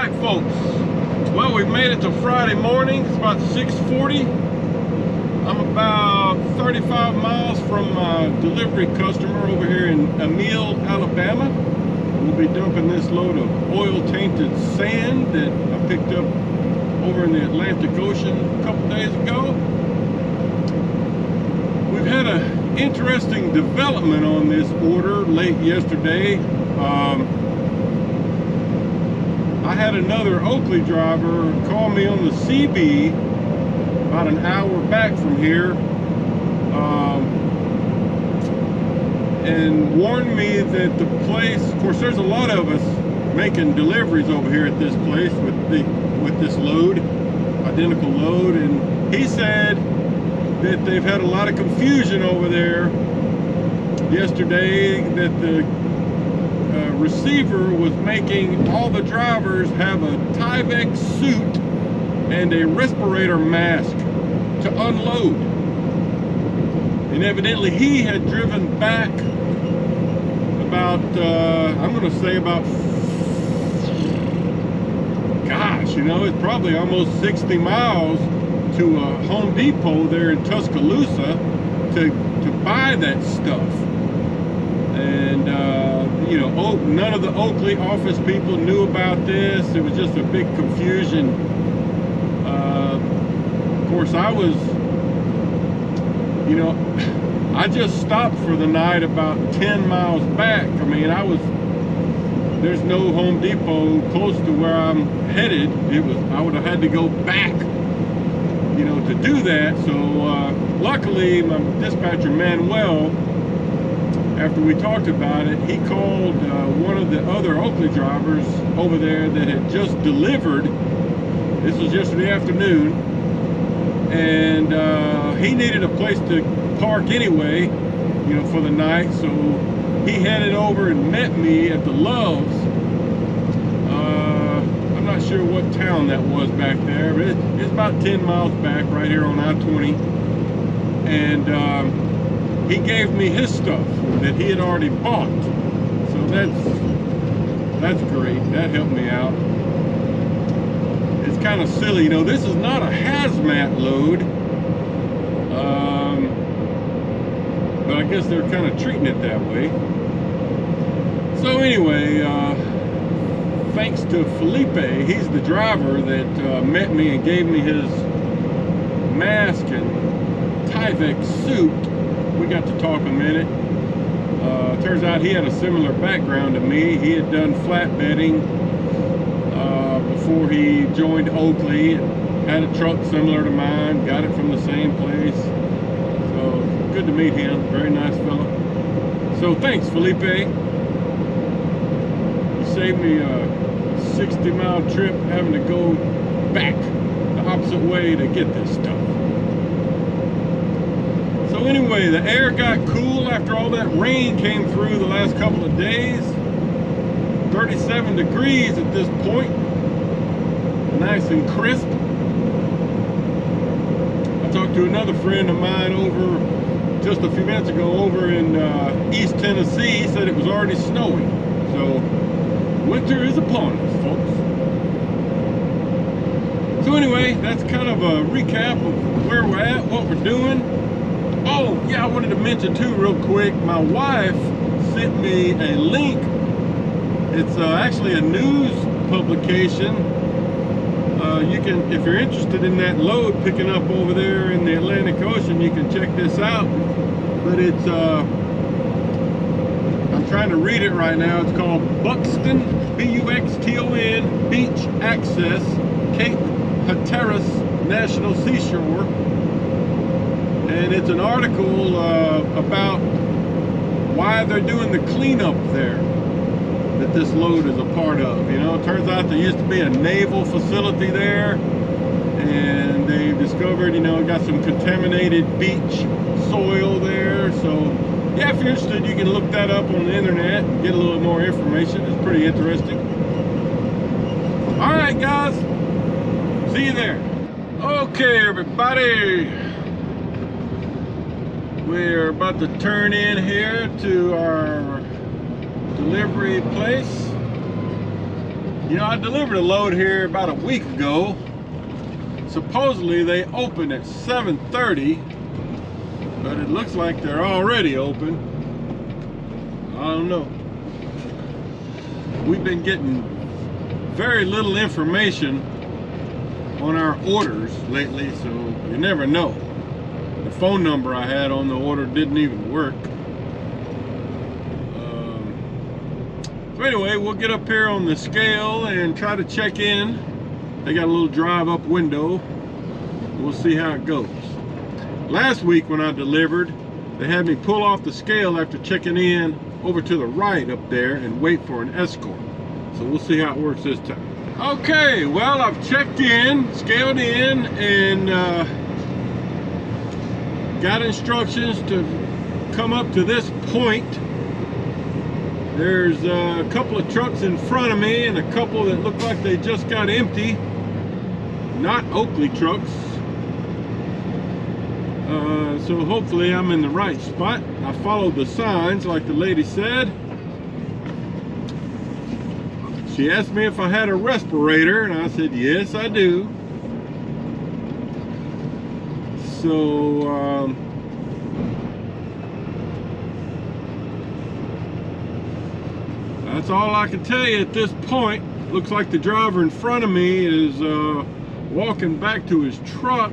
right, folks. Well, we've made it to Friday morning. It's about 6:40. I'm about 35 miles from my delivery customer over here in Emile, Alabama. We'll be dumping this load of oil-tainted sand that I picked up over in the Atlantic Ocean a couple days ago. We've had an interesting development on this order late yesterday. I had another Oakley driver call me on the CB about an hour back from here and warned me that the place, of course there's a lot of us making deliveries over here at this place with this load, identical load, and he said that they've had a lot of confusion over there yesterday, that the receiver was making all the drivers have a Tyvek suit and a respirator mask to unload. And evidently he had driven back about, I'm going to say about, gosh, you know, it's probably almost 60 miles to a Home Depot there in Tuscaloosa to buy that stuff. And you know, none of the Oakley office people knew about this. It was just a big confusion. Of course, I was, you know, I just stopped for the night about 10 miles back. I mean, there's no Home Depot close to where I'm headed. I would have had to go back, you know, to do that. So luckily my dispatcher Manuel, after we talked about it, he called one of the other Oakley drivers over there that had just delivered. This was yesterday afternoon, and he needed a place to park anyway, you know, for the night. So he headed over and met me at the Loves. I'm not sure what town that was back there, but it's about 10 miles back, right here on I-20. And he gave me his stuff that he had already bought. So that's great. That helped me out. It's kind of silly, you know, this is not a hazmat load. But I guess they're kind of treating it that way. So anyway, thanks to Felipe, he's the driver that met me and gave me his mask and Tyvek suit. We got to talk a minute. Turns out he had a similar background to me. He had done flatbedding before he joined Oakley. Had a truck similar to mine, got it from the same place. So good to meet him, very nice fellow. So thanks, Felipe. You saved me a 60-mile trip having to go back the opposite way to get this stuff. So anyway, the air got cool after all that rain came through the last couple of days. 37 degrees at this point. Nice and crisp. I talked to another friend of mine over just a few minutes ago over in East Tennessee. He said it was already snowing. So winter is upon us, folks. So anyway, that's kind of a recap of where we're at, what we're doing. Oh, yeah, I wanted to mention too real quick, my wife sent me a link. It's actually a news publication. You can, if you're interested in that load picking up over there in the Atlantic Ocean, you can check this out. But it's, I'm trying to read it right now. It's called Buxton, B-U-X-T-O-N, Beach Access, Cape Hatteras National Seashore. And it's an article about why they're doing the cleanup there that this load is a part of. You know, it turns out there used to be a naval facility there, and they discovered, you know, got some contaminated beach soil there. So yeah, if you're interested, you can look that up on the internet and get a little more information. It's pretty interesting. All right, guys, see you there. Okay, everybody, we're about to turn in here to our delivery place. You know, I delivered a load here about a week ago. Supposedly they open at 7:30, but it looks like they're already open. I don't know. We've been getting very little information on our orders lately, so you never know. The phone number I had on the order didn't even work. So anyway, we'll get up here on the scale and try to check in. They got a little drive up window. We'll see how it goes. Last week when I delivered, they had me pull off the scale after checking in over to the right up there and wait for an escort. So we'll see how it works this time. Okay, well, I've checked in, scaled in, and got instructions to come up to this point. There's a couple of trucks in front of me and a couple that look like they just got empty. Not Oakley trucks. So hopefully I'm in the right spot. I followed the signs like the lady said. She asked me if I had a respirator, and I said, yes, I do. So, that's all I can tell you at this point. Looks like the driver in front of me is walking back to his truck.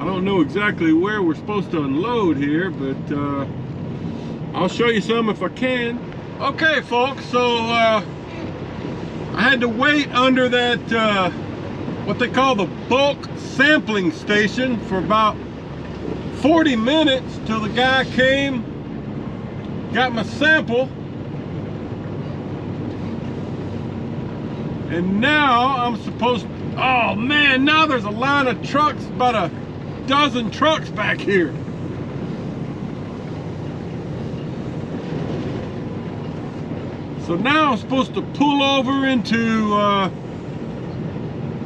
I don't know exactly where we're supposed to unload here, but I'll show you some if I can. Okay, folks, so I had to wait under that, what they call the bulk sampling station for about 40 minutes till the guy came, got my sample, and now I'm supposed to, oh man, now there's a line of trucks, about a dozen trucks back here. So now I'm supposed to pull over into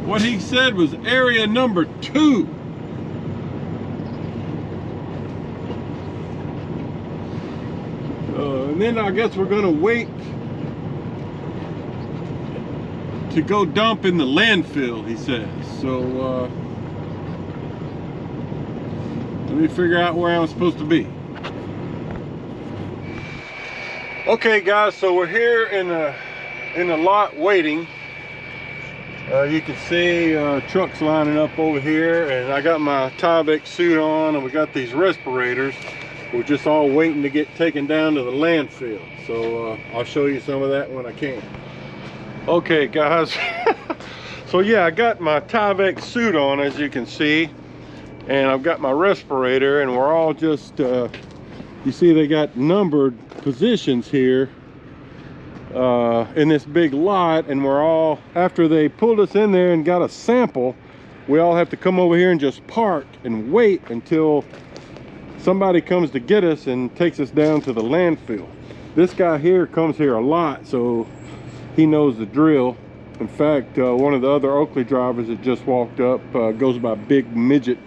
what he said was area number 2. And then I guess we're gonna wait to go dump in the landfill, he says. So let me figure out where I'm supposed to be. Okay guys, so we're here in the lot waiting. You can see trucks lining up over here, and I got my Tyvek suit on, and we got these respirators. We're just all waiting to get taken down to the landfill. So I'll show you some of that when I can. Okay guys, so yeah, I got my Tyvek suit on, as you can see, and I've got my respirator, and we're all just you see they got numbered positions here in this big lot, and we're all, after they pulled us in there and got a sample, we all have to come over here and just park and wait until somebody comes to get us and takes us down to the landfill. This guy here comes here a lot, so he knows the drill. In fact, one of the other Oakley drivers that just walked up goes by Big Midget.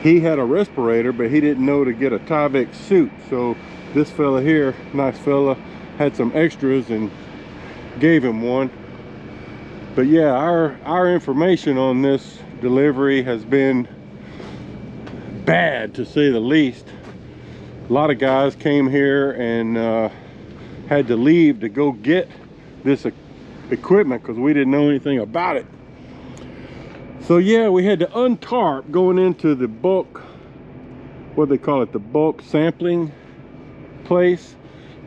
He had a respirator, but he didn't know to get a Tyvek suit. So this fella here, nice fella, had some extras and gave him one. But yeah, our information on this delivery has been bad, to say the least. A lot of guys came here and had to leave to go get this equipment because we didn't know anything about it. So yeah, we had to untarp going into the bulk, what do they call it, the bulk sampling place.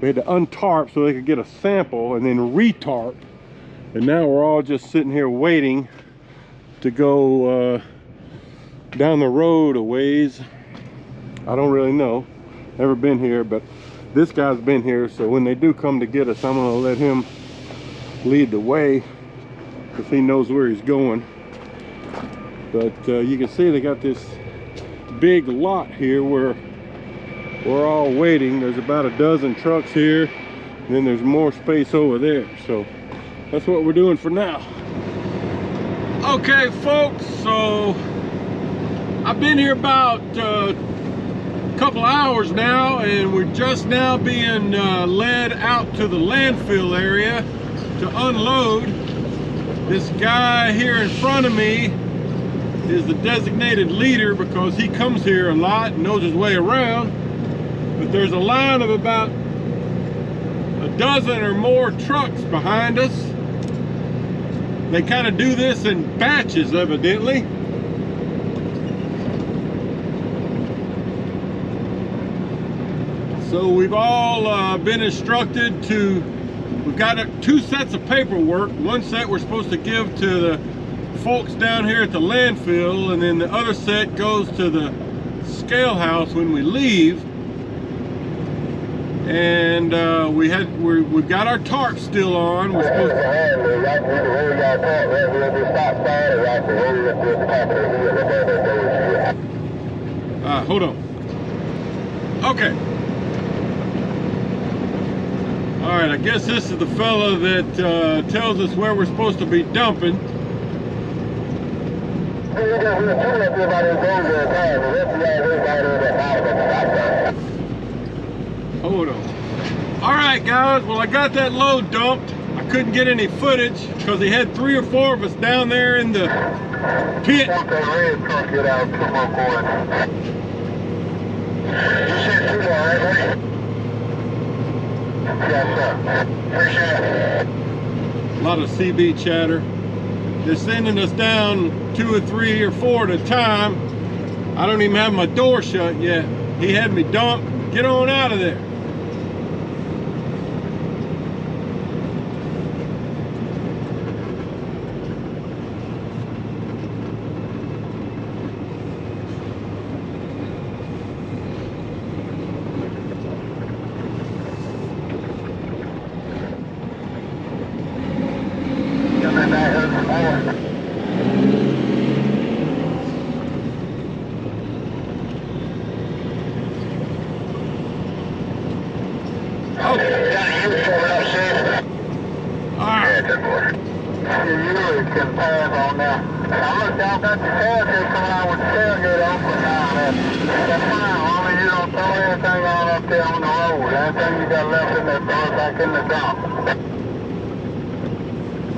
We had to untarp so they could get a sample and then retarp. And now we're all just sitting here waiting to go down the road a ways. I don't really know, never been here, but this guy's been here, so when they do come to get us, I'm gonna let him lead the way because he knows where he's going. But you can see they got this big lot here where we're all waiting. There's about a dozen trucks here, and then there's more space over there. So that's what we're doing for now. Okay folks, so I've been here about a couple hours now, and we're just now being led out to the landfill area to unload. This guy here in front of me is the designated leader because he comes here a lot and knows his way around. But there's a line of about a dozen or more trucks behind us. They kind of do this in batches, evidently. So we've all been instructed to, we've got two sets of paperwork. One set we're supposed to give to the folks down here at the landfill, and then the other set goes to the scale house when we leave. And we've got our tarp still on. We're supposed to... hold on. Okay. All right, I guess this is the fella that tells us where we're supposed to be dumping. Hold on. All right, guys, well, I got that load dumped. I couldn't get any footage because he had 3 or 4 of us down there in the pit. A lot of CB chatter. They're sending us down 2 or 3 or 4 at a time. I don't even have my door shut yet. He had me dumped. Get on out of there.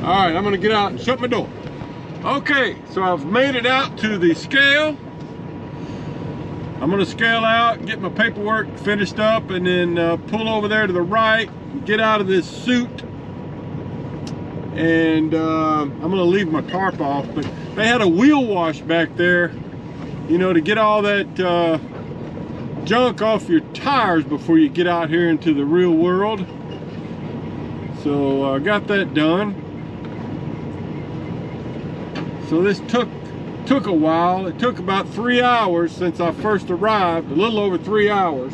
Alright, I'm going to get out and shut my door. Okay, so I've made it out to the scale. I'm going to scale out, get my paperwork finished up, and then pull over there to the right, get out of this suit. And I'm going to leave my tarp off. But they had a wheel wash back there, you know, to get all that junk off your tires before you get out here into the real world. So I got that done. So this took a while. It took about 3 hours since I first arrived, a little over 3 hours.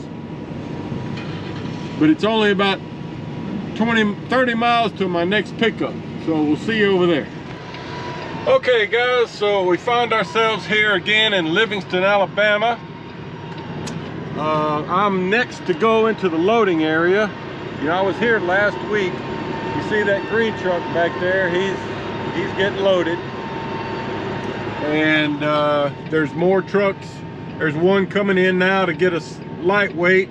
But it's only about 30 miles to my next pickup. So we'll see you over there. Okay guys, so we find ourselves here again in Livingston, Alabama. I'm next to go into the loading area. You know, I was here last week. You see that green truck back there? He's getting loaded. And there's more trucks. There's one coming in now to get us lightweight.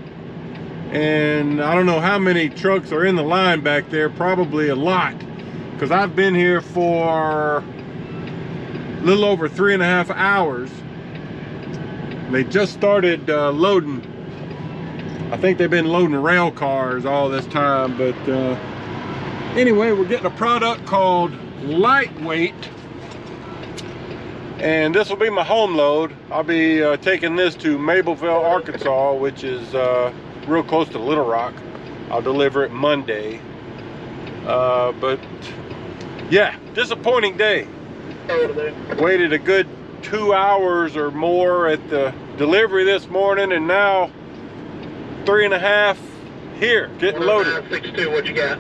And I don't know how many trucks are in the line back there. Probably a lot. Because I've been here for a little over 3.5 hours. They just started loading. I think they've been loading rail cars all this time. But anyway, we're getting a product called Lightweight. And this will be my home load. I'll be taking this to Mableville, Arkansas, which is real close to Little Rock. I'll deliver it Monday. But yeah, disappointing day. Waited a good 2 hours or more at the delivery this morning, and now 3.5 here, getting loaded. 62, what you got?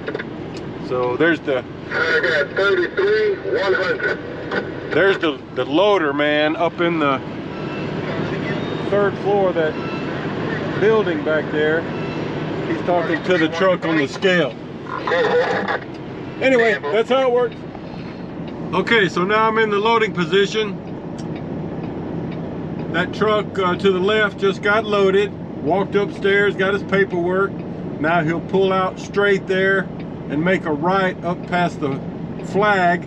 So there's the... I got 33,100. There's the loader, man, up in the 3rd floor of that building back there. He's talking to the truck on the scale. Anyway, that's how it works. Okay, so now I'm in the loading position. That truck to the left just got loaded. walked upstairs, got his paperwork. Now he'll pull out straight there and make a right up past the flag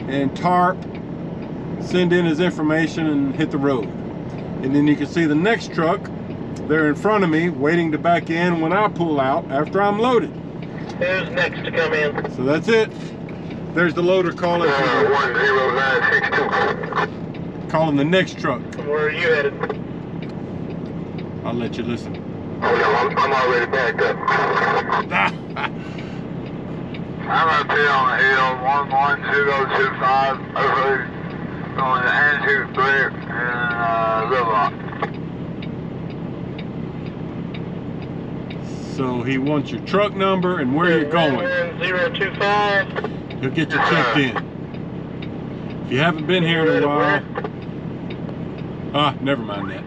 and tarp, send in his information and hit the road. And then you can see the next truck there in front of me waiting to back in when I pull out after I'm loaded. Who's next to come in? So that's it. There's the loader calling for 10962. calling the next truck. Where are you headed? I'll let you listen. Oh no, I'm already backed up. I'm up here on the hill, 112025, over on the Antique Brick and Little Rock. So he wants your truck number and where you're going. 11025. He'll get you checked in. If you haven't been here in a while, never mind that.